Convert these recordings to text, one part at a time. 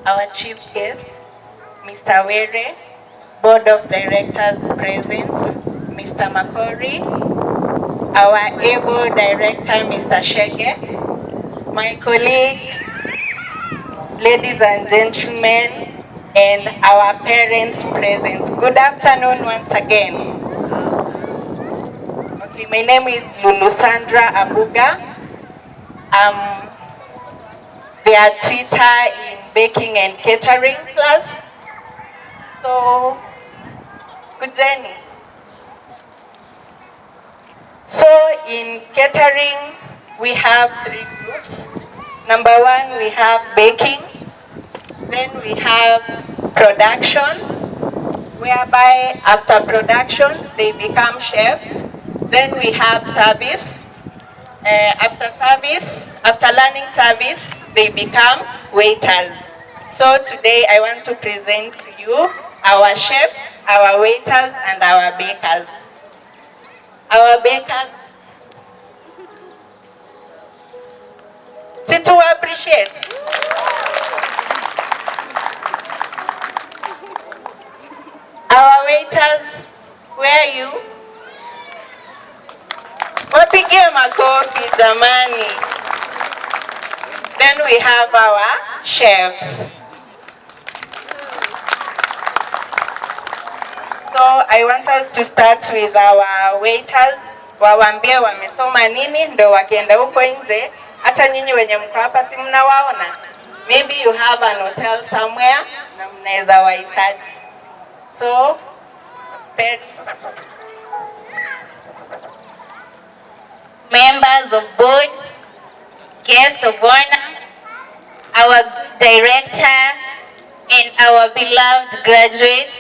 our chief guest, Mr. Were, Board of Directors present, Mr. Makori, our able director, Mr. Shege, my colleagues, ladies and gentlemen, and our parents present. Good afternoon once again. Okay, my name is Lulu Sandra Abuga. I'm their tutor in baking and catering class. So, good journey. So in catering, we have 3 groups. Number 1, we have baking. Then we have production, whereby after production, they become chefs. Then we have service. After learning service, they become waiters. So today I want to present to you our chefs, our waiters, and our bakers. Our bakers, see to appreciate. Our waiters, where are you? Wapige makofi jamani. Then we have our chefs. So I want us to start with our waiters. Waambie wamesoma nini ndo wakienda huko nje. Hata nyinyi wenye mko hapa si mnawaona. Maybe you have an hotel somewhere na mnaweza wahitaji. So members of board, guests of honor, our director, and our beloved graduates,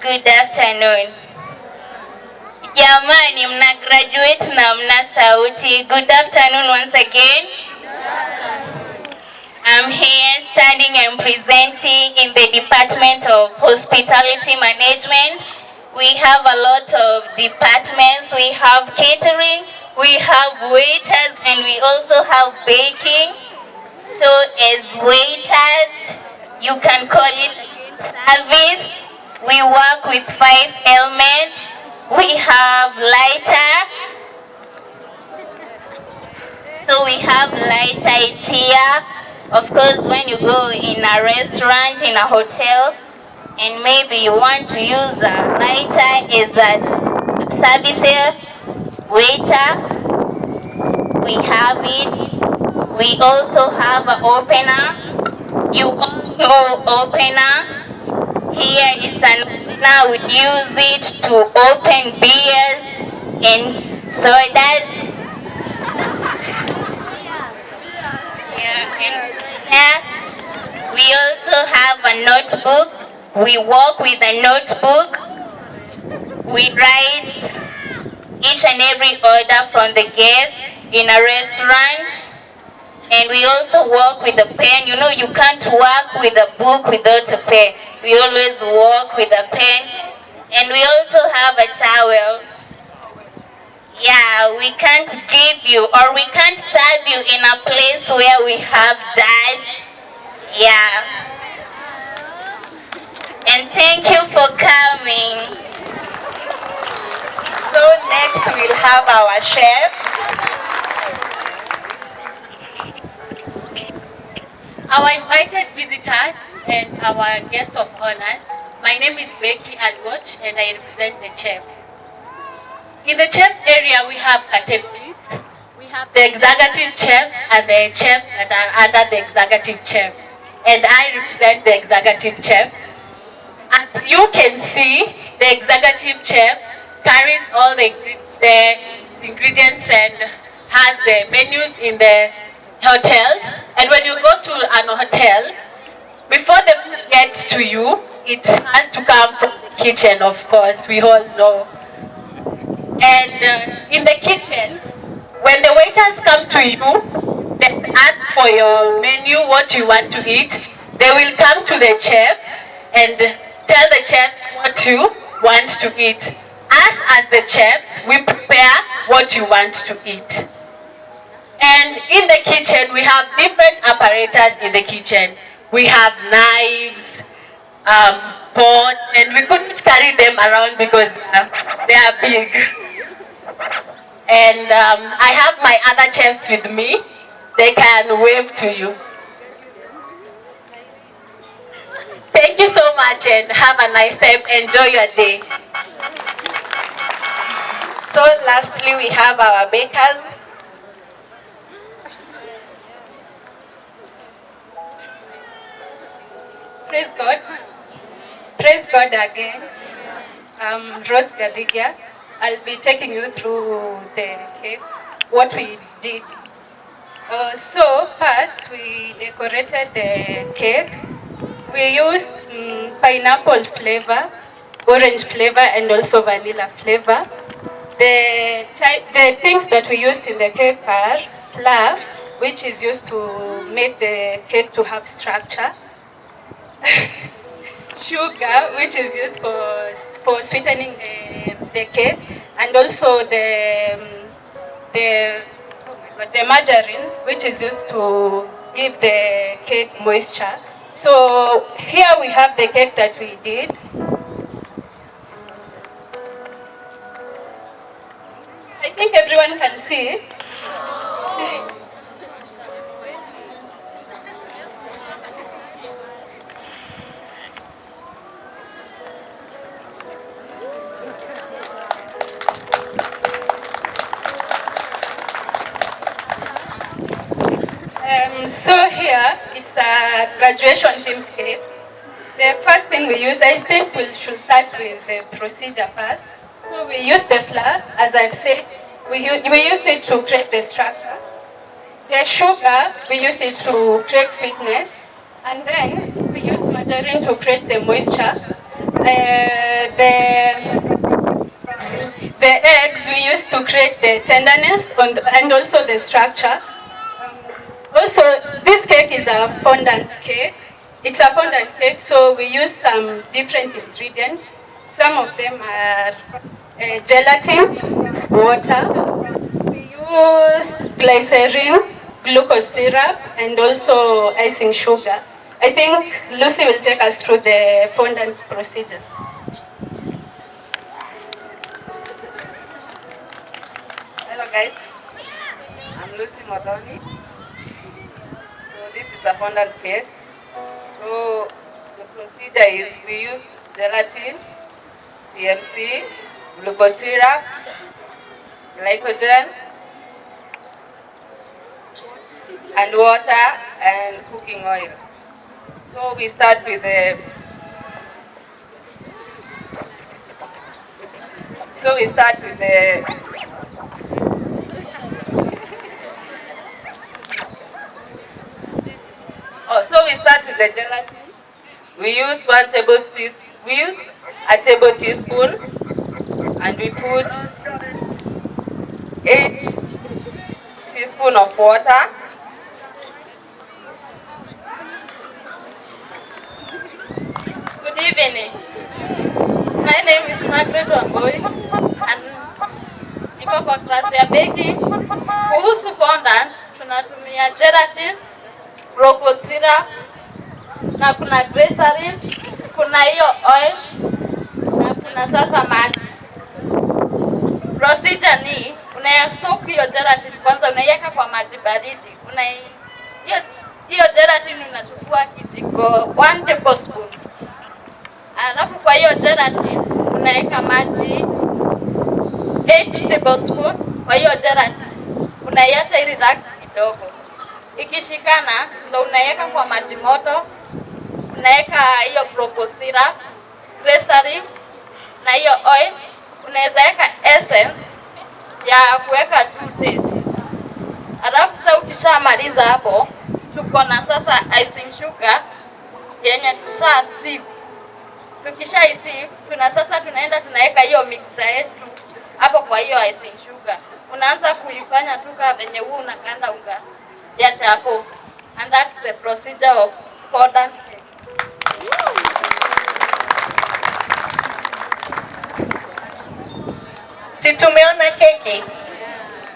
good afternoon. Jamani, mna graduate na mna sauti. Good afternoon once again. I'm here standing and presenting in the Department of Hospitality Management. We have a lot of departments. We have catering, we have waiters, and we also have baking. So as waiters, you can call it service. We work with 5 elements. We have lighter. So we have lighter, it's here. Of course, when you go in a restaurant, in a hotel, and maybe you want to use a lighter as a service waiter, we have it. We also have an opener. You all know opener. Here it's an opener. We use it to open beers and sodas. We also have a notebook. We work with a notebook. We write each and every order from the guest in a restaurant. And we also work with a pen. You know, you can't work with a book without a pen. We always work with a pen. And we also have a towel. Yeah, we can't give you or we can't serve you in a place where we have dust. Yeah. And thank you for coming. So next we'll have our chef. Our invited visitors and our guest of honors. My name is Becky Alwatch and I represent the chefs. In the chef area, we have categories. We have the executive chefs and the chefs that are under the executive chef. And I represent the executive chef. As you can see, the executive chef carries all the ingredients and has the menus in the hotels. And when you go to an hotel, before the food gets to you, it has to come from the kitchen, of course, we all know. And in the kitchen, when the waiters come to you, they ask for your menu, what you want to eat. They will come to the chefs and tell the chefs what you want to eat. Us as the chefs, we prepare what you want to eat. And in the kitchen, we have different apparatus in the kitchen. We have knives, pots, and we couldn't carry them around because they are big. And I have my other chefs with me. They can wave to you. Thank you so much and have a nice time. Enjoy your day. So lastly, we have our bakers. Praise God. Praise God again. I'm Rose Gadigia. I'll be taking you through the cake, what we did. So first we decorated the cake. We used pineapple flavor, orange flavor, and also vanilla flavor. The things that we used in the cake are flour, which is used to make the cake to have structure. Sugar, which is used for sweetening the cake, and also the margarine, which is used to give the cake moisture. So here we have the cake that we did. I think everyone can see. So here, it's a graduation themed cake. The first thing we used, I think we should start with the procedure first. So we used the flour, as I've said, we used it to create the structure. The sugar, we used it to create sweetness. And then we used margarine to create the moisture. The eggs, we used to create the tenderness and also the structure. Also, this cake is a fondant cake. It's a fondant cake, so we use some different ingredients. Some of them are gelatin, water. We used glycerin, glucose syrup, and also icing sugar. I think Lucy will take us through the fondant procedure. Hello guys, I'm Lucy Modoni. So this is a fondant cake. So the procedure is we use gelatin, CMC, glucose syrup, glycogen, and water and cooking oil. So we start with the gelatin. We use a table teaspoon, and we put 8 teaspoons of water. Good evening. My name is Margaret Wamboi, and niko kwa klasi ya baking. Kuhusu fondant, tunatumia gelatin, glucose syrup, na kuna glycerin, kuna hiyo oil, na kuna sasa maji. Procedure ni unayasoak hiyo gelatin kwanza, unaiweka kwa maji baridi. Hiyo gelatin unachukua kijiko 1 tablespoon. Alafu kwa hiyo gelatin unaweka maji 8 tablespoon kwa hiyo gelatin. Unaiacha ili relax kidogo. Ikishikana ndio unaweka kwa maji moto. Unaweka hiyo glucose syrup, glycerin na hiyo oil. Unaweza weka essence ya kuweka to taste. Alafu sasa ukishamaliza hapo, tuko na sasa icing sugar yenye tushasieve. Tukishaisieve, tunaenda tunaweka hiyo mixer yetu hapo kwa hiyo icing sugar. Unaanza kuifanya tu kama venye huu unakanda unga ya chapo. And that's the procedure of fondant cake. Si tumeona keki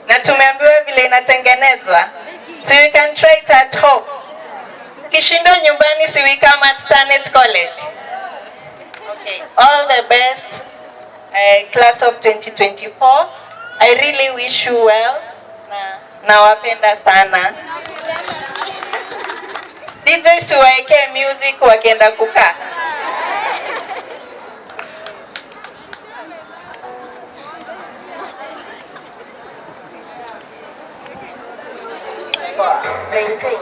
na tumeambiwa vile inatengenezwa, so you can try it at home. Kishindo nyumbani si we come at Starnet College. Okay, all the best, class of 2024. I really wish you well. Nawapenda sana. DJ siwaeke music wakienda kukaa. Maintain,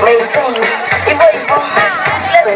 maintain.